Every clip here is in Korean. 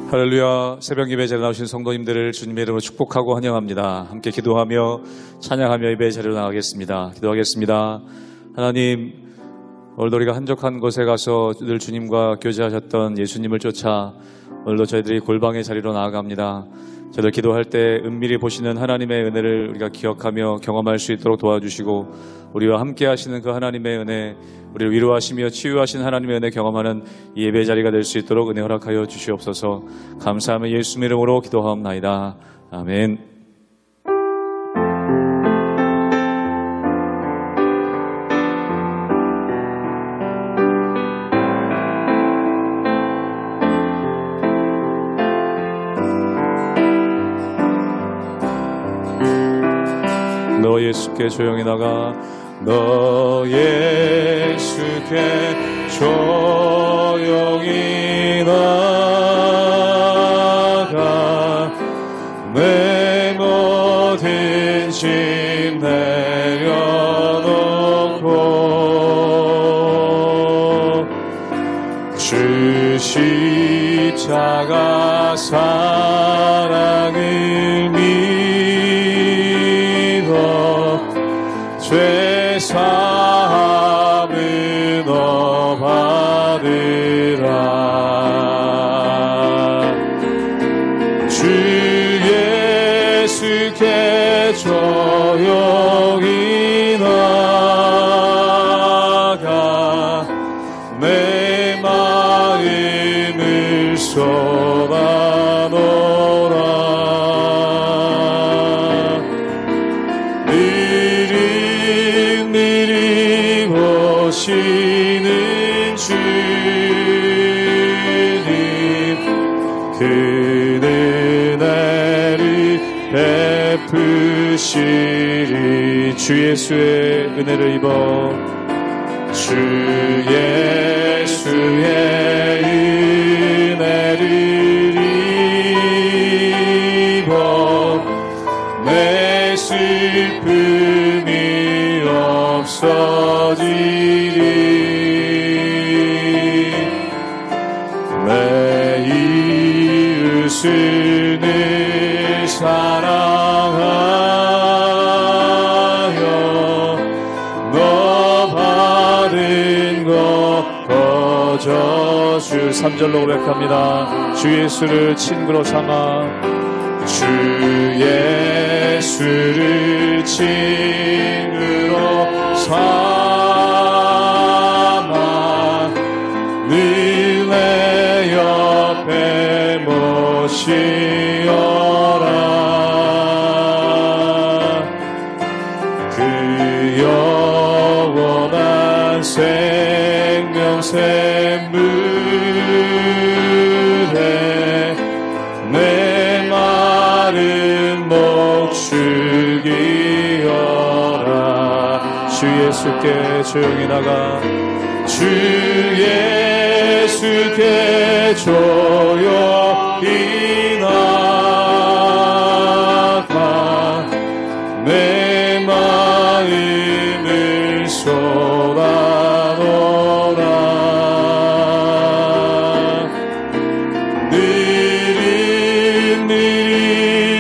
할렐루야. 새벽 예배 자리에 나오신 성도님들을 주님의 이름으로 축복하고 환영합니다. 함께 기도하며 찬양하며 예배 자리로 나가겠습니다. 기도하겠습니다. 하나님, 오늘도 우리가 한적한 곳에 가서 늘 주님과 교제하셨던 예수님을 쫓아 오늘도 저희들이 골방의 자리로 나아갑니다. 저희들 기도할 때 은밀히 보시는 하나님의 은혜를 우리가 기억하며 경험할 수 있도록 도와주시고, 우리와 함께 하시는 그 하나님의 은혜, 우리를 위로하시며 치유하신 하나님의 은혜 경험하는 이 예배 자리가 될 수 있도록 은혜 허락하여 주시옵소서. 감사하며 예수 이름으로 기도하옵나이다. 아멘. 너 예수께 조용히 나가, 너 예수께 조용히 나가, 내 모든 짐 내려놓고 주 십자가 사랑을 죄 사함을 너 받으라. 주 예수께 조용히 나가, 내 마음을 쏟아놓으라. 오시는 주님, 그 은혜를 베푸시리. 주 예수의 은혜를 입어, 주 예수의 은혜를 입어, 내 슬픔이 없어지리. 내 이웃을 늘 사랑하여 너 받은 것 거저. 주 3절로 고백합니다. 주 예수를 친구로 삼아, 주 예수를 친구로 삼아 늘 내 옆에 모시어라. 그 영원한 생명 샘물에 내 마른 목 죽이어라. 주 예수께 조용히 나가, 주 예수께 조용히 나가, 내 마음을 쏟아놓으라. 느릿느릿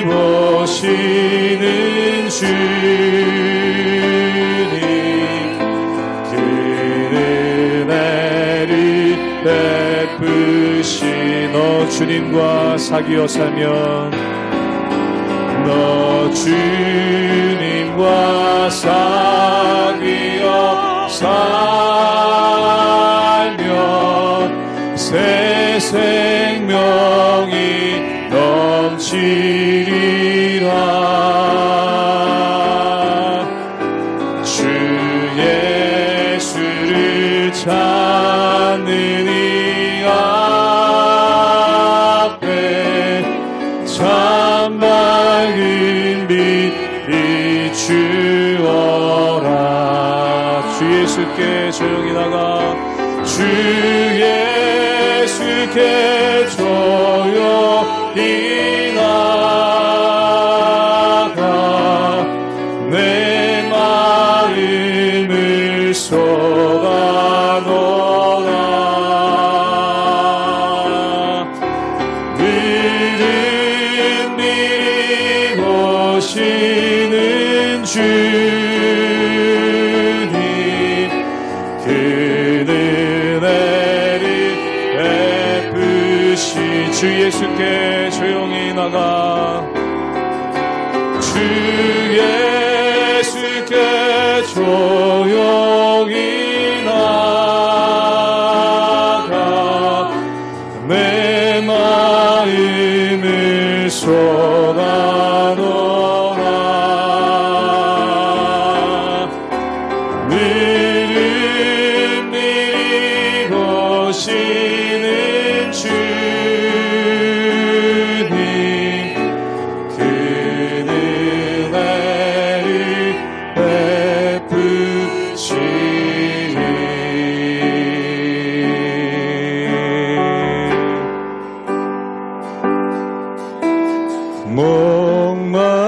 오시는 주님, 그 은혜를 베푸시. 너 주님과 사귀어 살면, 너 주님과 사귀어 살면 새 생명이 넘치리라. 주 예수를 찾는 이 앞에 참 밝은 빛 비추어라. 주 예수께 조용히 나가, 주 예수께 조용히 나가, 내 마음을 쏟아놓으라. 늘 오시는 주님, 그는 은혜를 베푸시. 주 예수께 조용히 나가, 주 예수께 조용히 나가 내 마음을 쏟아놓아. 느릿느릿 오시는 주님, 그는 은혜를 베푸시리.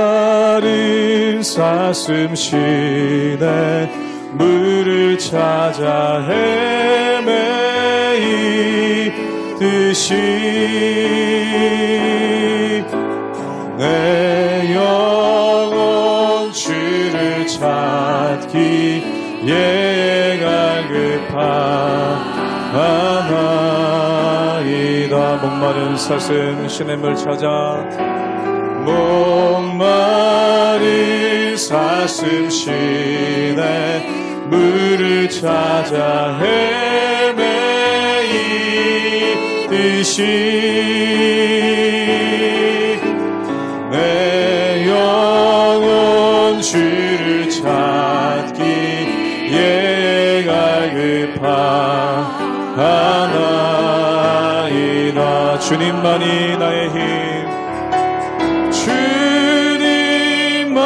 목마른 사슴 시내 물을 찾아 헤매이듯이 내 영혼 주를 찾기에 갈급하나이다. 목마른 사슴 시내 물 찾아, 목마른 사슴 시내 물을 찾아 헤매이듯이 내 영혼 주를 찾기에 갈급하나이다. 주님만이 나의 힘, 주님만이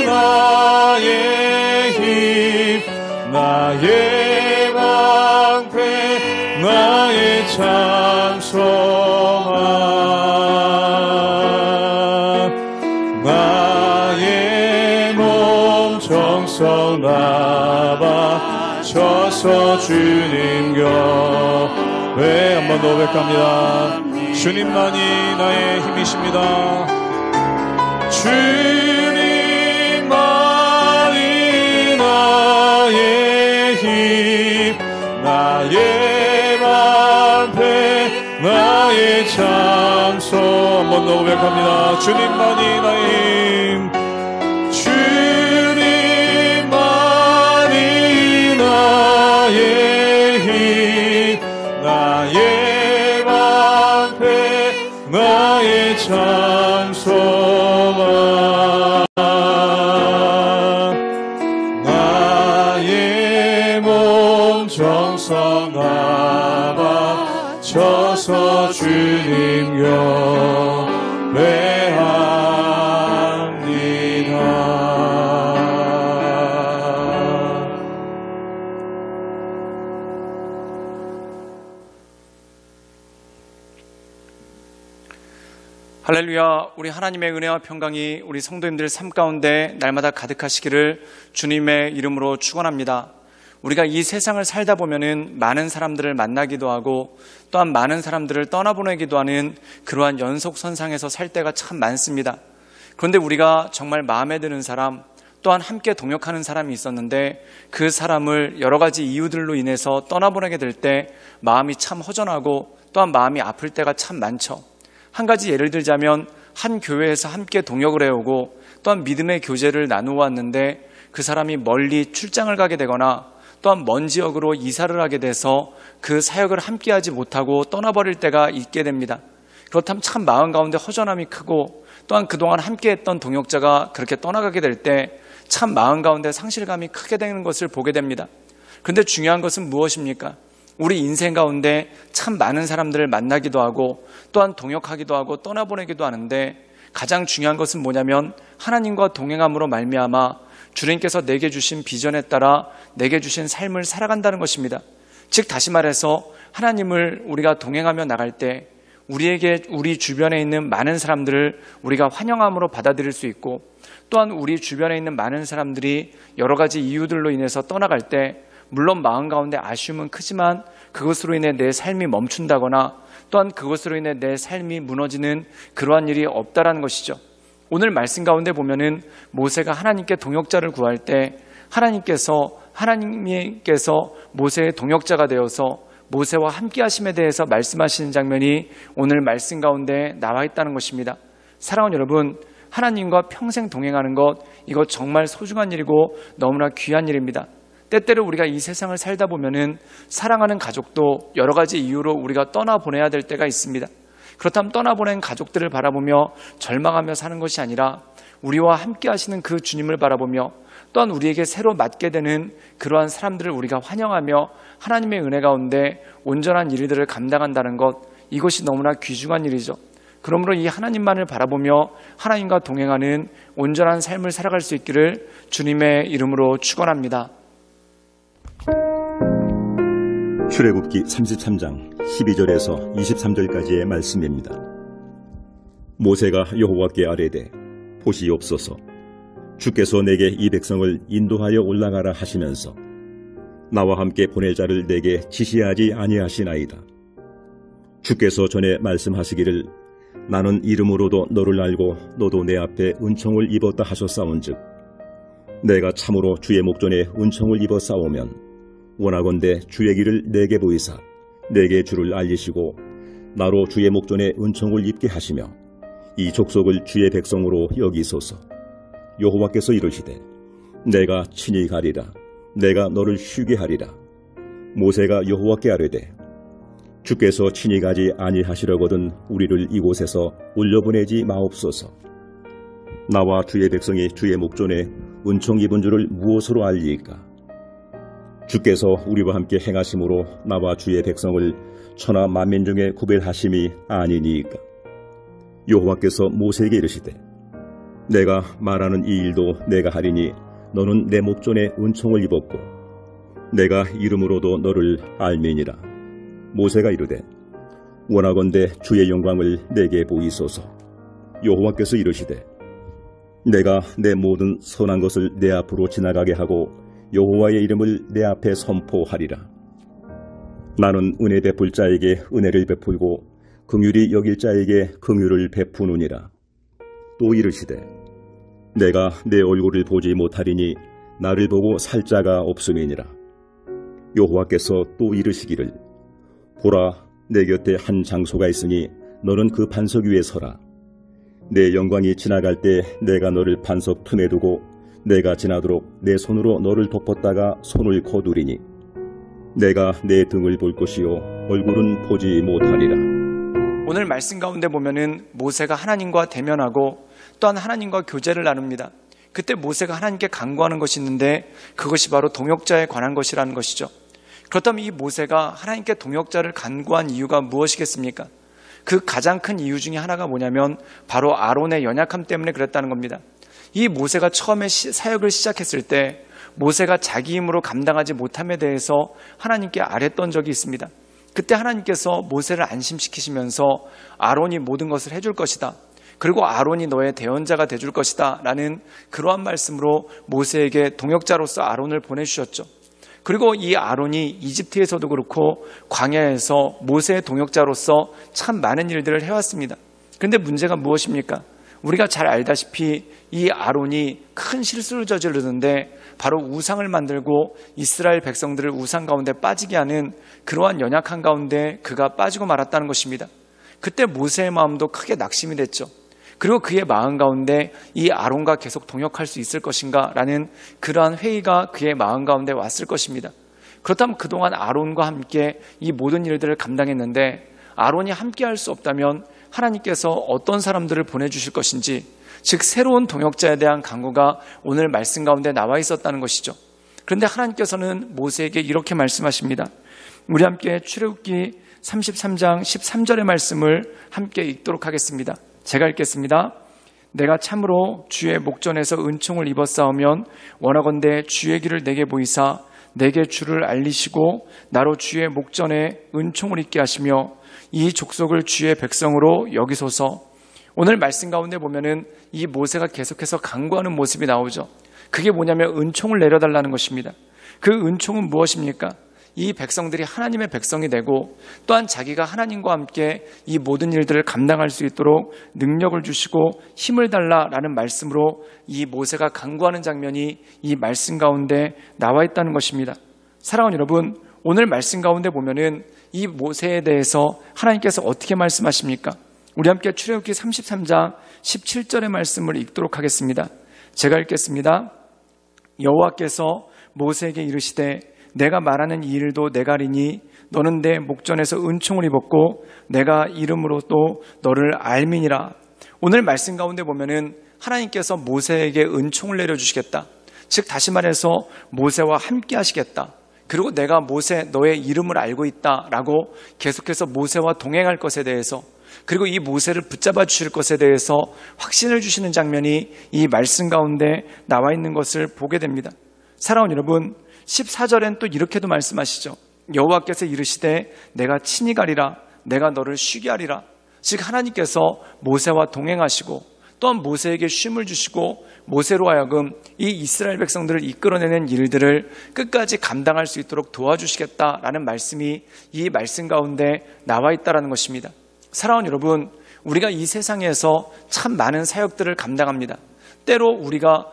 나의 힘, 나의 방패, 나의 참소망, 나의 몸 정성 나 바쳐서 주님 곁에 한 번 더 고백합니다. 주님만이 나의 힘이십니다. 주님만이 나의 힘, 나의 방패, 나의 참소. 한 번 더 고백합니다. 주님만이 나의 힘, 주님만이 나의 힘, 나의 방패, 나의 참소망, 나의 몸 정성 나 바쳐서 주님 경배합니다. 할렐루야. 우리 하나님의 은혜와 평강이 우리 성도님들 삶 가운데 날마다 가득하시기를 주님의 이름으로 축원합니다. 우리가 이 세상을 살다 보면은 많은 사람들을 만나기도 하고 또한 많은 사람들을 떠나보내기도 하는 그러한 연속선상에서 살 때가 참 많습니다. 그런데 우리가 정말 마음에 드는 사람, 또한 함께 동역하는 사람이 있었는데 그 사람을 여러 가지 이유들로 인해서 떠나보내게 될 때 마음이 참 허전하고 또한 마음이 아플 때가 참 많죠. 한 가지 예를 들자면 한 교회에서 함께 동역을 해오고 또한 믿음의 교제를 나누어 왔는데 그 사람이 멀리 출장을 가게 되거나 또한 먼 지역으로 이사를 하게 돼서 그 사역을 함께하지 못하고 떠나버릴 때가 있게 됩니다. 그렇다면 참 마음 가운데 허전함이 크고 또한 그동안 함께했던 동역자가 그렇게 떠나가게 될 때 참 마음 가운데 상실감이 크게 되는 것을 보게 됩니다. 그런데 중요한 것은 무엇입니까? 우리 인생 가운데 참 많은 사람들을 만나기도 하고 또한 동역하기도 하고 떠나보내기도 하는데 가장 중요한 것은 뭐냐면 하나님과 동행함으로 말미암아 주님께서 내게 주신 비전에 따라 내게 주신 삶을 살아간다는 것입니다. 즉 다시 말해서 하나님을 우리가 동행하며 나갈 때 우리에게 우리 주변에 있는 많은 사람들을 우리가 환영함으로 받아들일 수 있고 또한 우리 주변에 있는 많은 사람들이 여러 가지 이유들로 인해서 떠나갈 때 물론 마음 가운데 아쉬움은 크지만 그것으로 인해 내 삶이 멈춘다거나 또한 그것으로 인해 내 삶이 무너지는 그러한 일이 없다라는 것이죠. 오늘 말씀 가운데 보면은 모세가 하나님께 동역자를 구할 때 하나님께서 모세의 동역자가 되어서 모세와 함께 하심에 대해서 말씀하시는 장면이 오늘 말씀 가운데 나와 있다는 것입니다. 사랑하는 여러분, 하나님과 평생 동행하는 것, 이거 정말 소중한 일이고 너무나 귀한 일입니다. 때때로 우리가 이 세상을 살다 보면은 사랑하는 가족도 여러 가지 이유로 우리가 떠나보내야 될 때가 있습니다. 그렇다면 떠나보낸 가족들을 바라보며 절망하며 사는 것이 아니라 우리와 함께 하시는 그 주님을 바라보며 또한 우리에게 새로 맡게 되는 그러한 사람들을 우리가 환영하며 하나님의 은혜 가운데 온전한 일들을 감당한다는 것, 이것이 너무나 귀중한 일이죠. 그러므로 이 하나님만을 바라보며 하나님과 동행하는 온전한 삶을 살아갈 수 있기를 주님의 이름으로 축원합니다. 출애굽기 33장 12절에서 23절까지의 말씀입니다. 모세가 여호와께 아뢰되 보시옵소서, 주께서 내게 이 백성을 인도하여 올라가라 하시면서 나와 함께 보낼 자를 내게 지시하지 아니하시나이다. 주께서 전에 말씀하시기를 나는 이름으로도 너를 알고 너도 내 앞에 은총을 입었다 하셨사온즉 내가 참으로 주의 목전에 은총을 입었사오면 원하건대 주의 길을 내게 보이사 내게 주를 알리시고 나로 주의 목전에 은총을 입게 하시며 이 족속을 주의 백성으로 여기소서. 여호와께서 이르시되 내가 친히 가리라. 내가 너를 쉬게 하리라. 모세가 여호와께 아뢰되 주께서 친히 가지 아니하시려거든 우리를 이곳에서 올려보내지 마옵소서. 나와 주의 백성이 주의 목전에 은총 입은 줄을 무엇으로 알리이까? 주께서 우리와 함께 행하심으로 나와 주의 백성을 천하 만민 중에 구별하심이 아니니이까? 여호와께서 모세에게 이르시되 내가 말하는 이 일도 내가 하리니 너는 내 목전에 은총을 입었고 내가 이름으로도 너를 알미니라. 모세가 이르되 원하건대 주의 영광을 내게 보이소서. 여호와께서 이르시되 내가 내 모든 선한 것을 내 앞으로 지나가게 하고 여호와의 이름을 내 앞에 선포하리라. 나는 은혜 베풀 자에게 은혜를 베풀고 긍휼히 여길 자에게 긍휼을 베푸느니라. 또 이르시되 내가 내 얼굴을 보지 못하리니 나를 보고 살 자가 없음이니라. 여호와께서 또 이르시기를 보라, 내 곁에 한 장소가 있으니 너는 그 반석 위에 서라. 내 영광이 지나갈 때 내가 너를 반석 틈에 두고 내가 지나도록 내 손으로 너를 덮었다가 손을 거두리니 내가 내 등을 볼 것이요 얼굴은 보지 못하리라. 오늘 말씀 가운데 보면은 모세가 하나님과 대면하고 또한 하나님과 교제를 나눕니다. 그때 모세가 하나님께 간구하는 것이 있는데 그것이 바로 동역자에 관한 것이라는 것이죠. 그렇다면 이 모세가 하나님께 동역자를 간구한 이유가 무엇이겠습니까? 그 가장 큰 이유 중에 하나가 뭐냐면 바로 아론의 연약함 때문에 그랬다는 겁니다. 이 모세가 처음에 사역을 시작했을 때 모세가 자기 힘으로 감당하지 못함에 대해서 하나님께 아뢰던 적이 있습니다. 그때 하나님께서 모세를 안심시키시면서 아론이 모든 것을 해줄 것이다. 그리고 아론이 너의 대언자가 돼줄 것이다 라는 그러한 말씀으로 모세에게 동역자로서 아론을 보내주셨죠. 그리고 이 아론이 이집트에서도 그렇고 광야에서 모세의 동역자로서 참 많은 일들을 해왔습니다. 그런데 문제가 무엇입니까? 우리가 잘 알다시피 이 아론이 큰 실수를 저지르는데 바로 우상을 만들고 이스라엘 백성들을 우상 가운데 빠지게 하는 그러한 연약한 가운데 그가 빠지고 말았다는 것입니다. 그때 모세의 마음도 크게 낙심이 됐죠. 그리고 그의 마음 가운데 이 아론과 계속 동역할 수 있을 것인가 라는 그러한 회의가 그의 마음 가운데 왔을 것입니다. 그렇다면 그동안 아론과 함께 이 모든 일들을 감당했는데 아론이 함께 할 수 없다면 하나님께서 어떤 사람들을 보내주실 것인지, 즉 새로운 동역자에 대한 간구가 오늘 말씀 가운데 나와 있었다는 것이죠. 그런데 하나님께서는 모세에게 이렇게 말씀하십니다. 우리 함께 출애굽기 33장 13절의 말씀을 함께 읽도록 하겠습니다. 제가 읽겠습니다. 내가 참으로 주의 목전에서 은총을 입었사오면 원하건대 주의 길을 내게 보이사 내게 주를 알리시고 나로 주의 목전에 은총을 입게 하시며 이 족속을 주의 백성으로 여기소서. 오늘 말씀 가운데 보면은 이 모세가 계속해서 간구하는 모습이 나오죠. 그게 뭐냐면 은총을 내려달라는 것입니다. 그 은총은 무엇입니까? 이 백성들이 하나님의 백성이 되고 또한 자기가 하나님과 함께 이 모든 일들을 감당할 수 있도록 능력을 주시고 힘을 달라라는 말씀으로 이 모세가 간구하는 장면이 이 말씀 가운데 나와 있다는 것입니다. 사랑하는 여러분, 오늘 말씀 가운데 보면은 이 모세에 대해서 하나님께서 어떻게 말씀하십니까? 우리 함께 출애굽기 33장 17절의 말씀을 읽도록 하겠습니다. 제가 읽겠습니다. 여호와께서 모세에게 이르시되 내가 말하는 이 일도 내가 알리니 너는 내 목전에서 은총을 입었고 내가 이름으로 또 너를 알미니라. 오늘 말씀 가운데 보면은 하나님께서 모세에게 은총을 내려주시겠다. 즉 다시 말해서 모세와 함께 하시겠다. 그리고 내가 모세 너의 이름을 알고 있다라고 계속해서 모세와 동행할 것에 대해서, 그리고 이 모세를 붙잡아 주실 것에 대해서 확신을 주시는 장면이 이 말씀 가운데 나와 있는 것을 보게 됩니다. 사랑하는 여러분, 14절엔 또 이렇게도 말씀하시죠. 여호와께서 이르시되 내가 친히 가리라. 내가 너를 쉬게 하리라. 즉 하나님께서 모세와 동행하시고 또한 모세에게 쉼을 주시고 모세로 하여금 이 이스라엘 백성들을 이끌어내는 일들을 끝까지 감당할 수 있도록 도와주시겠다라는 말씀이 이 말씀 가운데 나와 있다는 것입니다. 사랑하는 여러분, 우리가 이 세상에서 참 많은 사역들을 감당합니다. 때로 우리가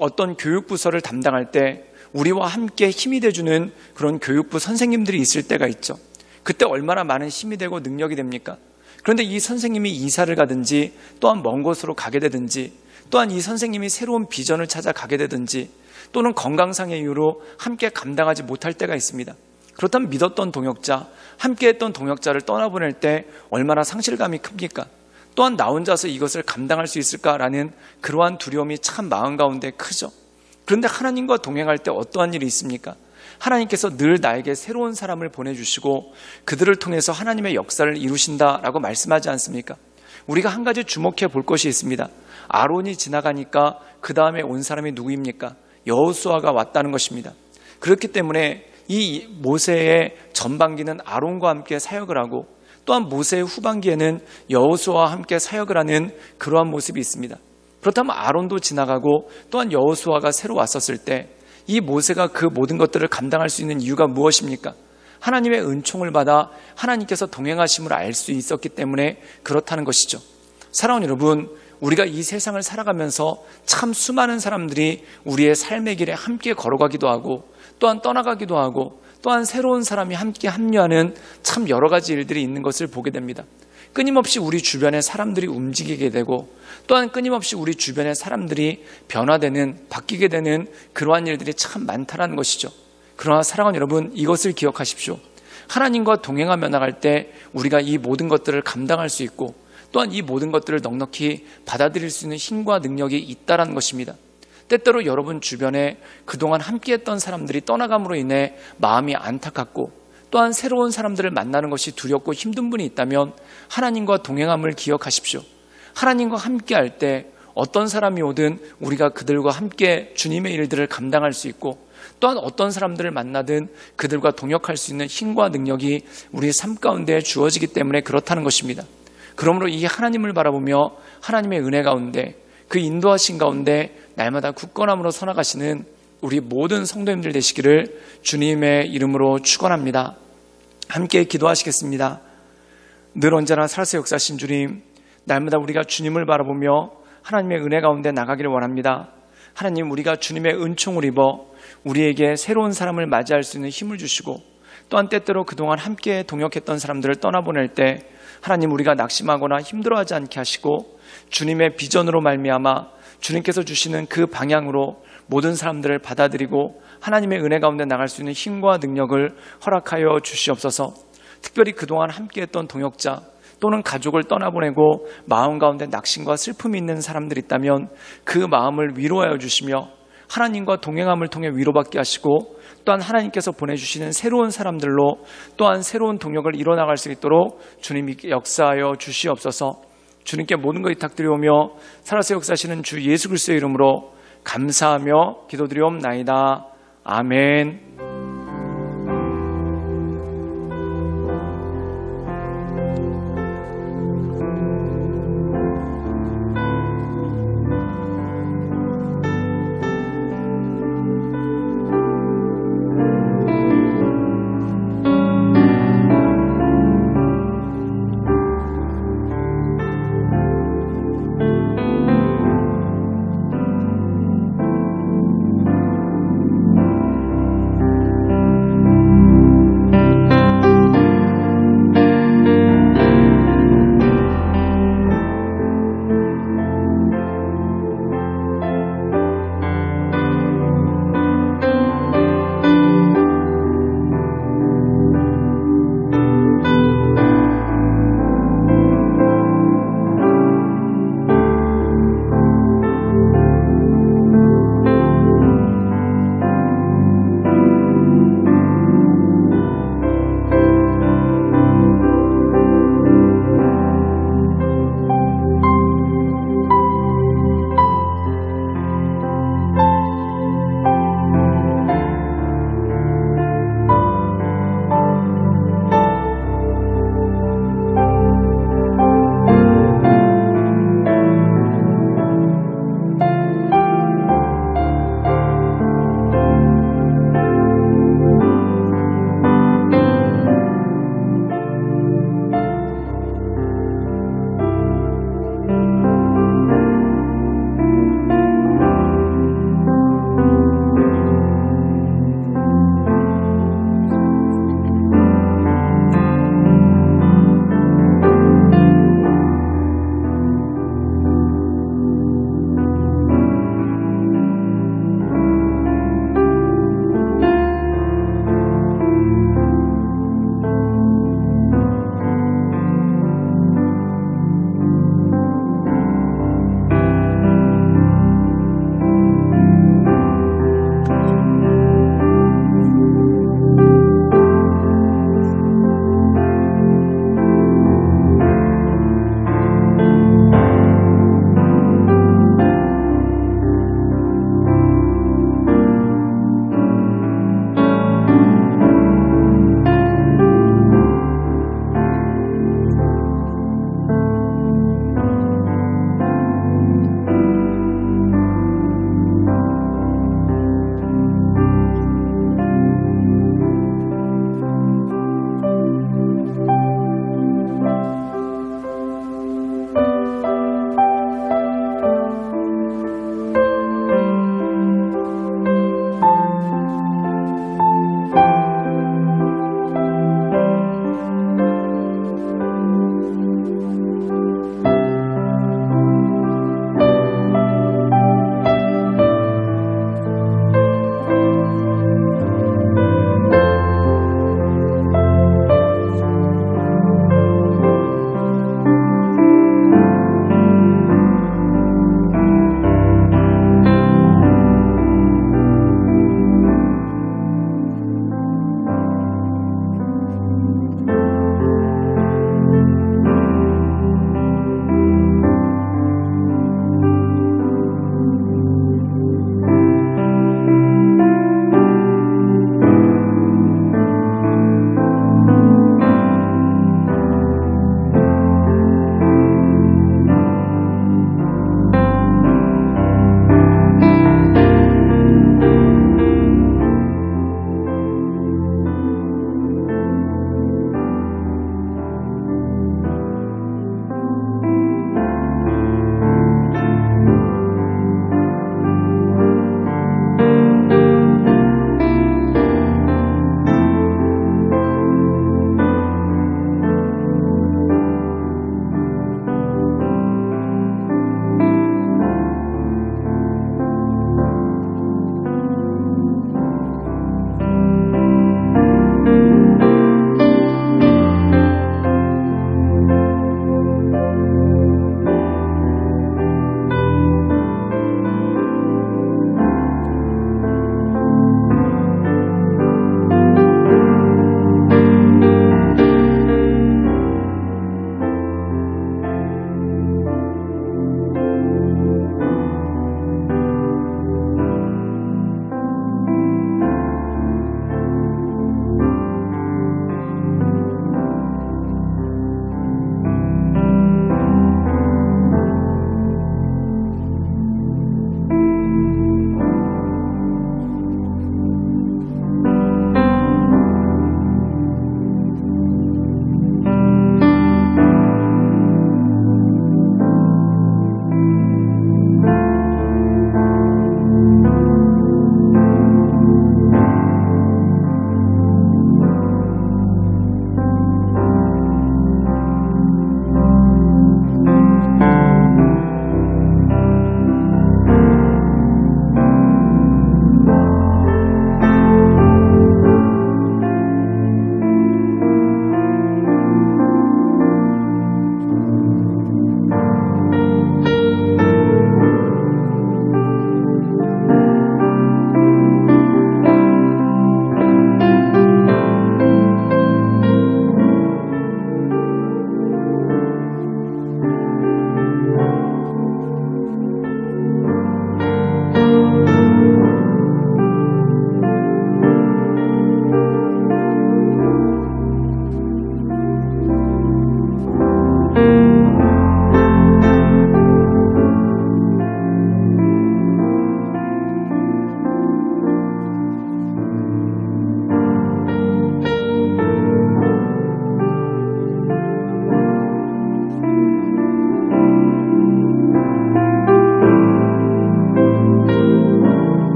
어떤 교육부서를 담당할 때 우리와 함께 힘이 돼주는 그런 교육부 선생님들이 있을 때가 있죠. 그때 얼마나 많은 힘이 되고 능력이 됩니까? 그런데 이 선생님이 이사를 가든지 또한 먼 곳으로 가게 되든지 또한 이 선생님이 새로운 비전을 찾아 가게 되든지 또는 건강상의 이유로 함께 감당하지 못할 때가 있습니다. 그렇다면 믿었던 동역자, 함께했던 동역자를 떠나보낼 때 얼마나 상실감이 큽니까? 또한 나 혼자서 이것을 감당할 수 있을까라는 그러한 두려움이 참 마음 가운데 크죠. 그런데 하나님과 동행할 때 어떠한 일이 있습니까? 하나님께서 늘 나에게 새로운 사람을 보내주시고 그들을 통해서 하나님의 역사를 이루신다라고 말씀하지 않습니까? 우리가 한 가지 주목해 볼 것이 있습니다. 아론이 지나가니까 그 다음에 온 사람이 누구입니까? 여호수아가 왔다는 것입니다. 그렇기 때문에 이 모세의 전반기는 아론과 함께 사역을 하고 또한 모세의 후반기에는 여호수아와 함께 사역을 하는 그러한 모습이 있습니다. 그렇다면 아론도 지나가고 또한 여호수아가 새로 왔었을 때 이 모세가 그 모든 것들을 감당할 수 있는 이유가 무엇입니까? 하나님의 은총을 받아 하나님께서 동행하심을 알 수 있었기 때문에 그렇다는 것이죠. 사랑하는 여러분, 우리가 이 세상을 살아가면서 참 수많은 사람들이 우리의 삶의 길에 함께 걸어가기도 하고 또한 떠나가기도 하고 또한 새로운 사람이 함께 합류하는 참 여러 가지 일들이 있는 것을 보게 됩니다. 끊임없이 우리 주변에 사람들이 움직이게 되고 또한 끊임없이 우리 주변의 사람들이 변화되는, 바뀌게 되는 그러한 일들이 참 많다는 것이죠. 그러나 사랑하는 여러분, 이것을 기억하십시오. 하나님과 동행하며 나갈 때 우리가 이 모든 것들을 감당할 수 있고 또한 이 모든 것들을 넉넉히 받아들일 수 있는 힘과 능력이 있다는 것입니다. 때때로 여러분 주변에 그동안 함께했던 사람들이 떠나감으로 인해 마음이 안타깝고 또한 새로운 사람들을 만나는 것이 두렵고 힘든 분이 있다면 하나님과 동행함을 기억하십시오. 하나님과 함께할 때 어떤 사람이 오든 우리가 그들과 함께 주님의 일들을 감당할 수 있고 또한 어떤 사람들을 만나든 그들과 동역할 수 있는 힘과 능력이 우리 삶 가운데 주어지기 때문에 그렇다는 것입니다. 그러므로 이 하나님을 바라보며 하나님의 은혜 가운데 그 인도하신 가운데 날마다 굳건함으로 서나가시는 우리 모든 성도님들 되시기를 주님의 이름으로 축원합니다. 함께 기도하시겠습니다. 늘 언제나 살아서 역사하신 주님, 날마다 우리가 주님을 바라보며 하나님의 은혜 가운데 나가기를 원합니다. 하나님, 우리가 주님의 은총을 입어 우리에게 새로운 사람을 맞이할 수 있는 힘을 주시고 또한 때때로 그동안 함께 동역했던 사람들을 떠나보낼 때 하나님, 우리가 낙심하거나 힘들어하지 않게 하시고 주님의 비전으로 말미암아 주님께서 주시는 그 방향으로 모든 사람들을 받아들이고 하나님의 은혜 가운데 나갈 수 있는 힘과 능력을 허락하여 주시옵소서. 특별히 그동안 함께했던 동역자 또는 가족을 떠나보내고 마음 가운데 낙심과 슬픔이 있는 사람들이 있다면 그 마음을 위로하여 주시며 하나님과 동행함을 통해 위로받게 하시고 또한 하나님께서 보내주시는 새로운 사람들로 또한 새로운 동역을 이뤄나갈 수 있도록 주님이 역사하여 주시옵소서. 주님께 모든 것 부탁드리오며 살아서 역사하시는 주 예수 그리스도의 이름으로 감사하며 기도드리옵나이다. 아멘.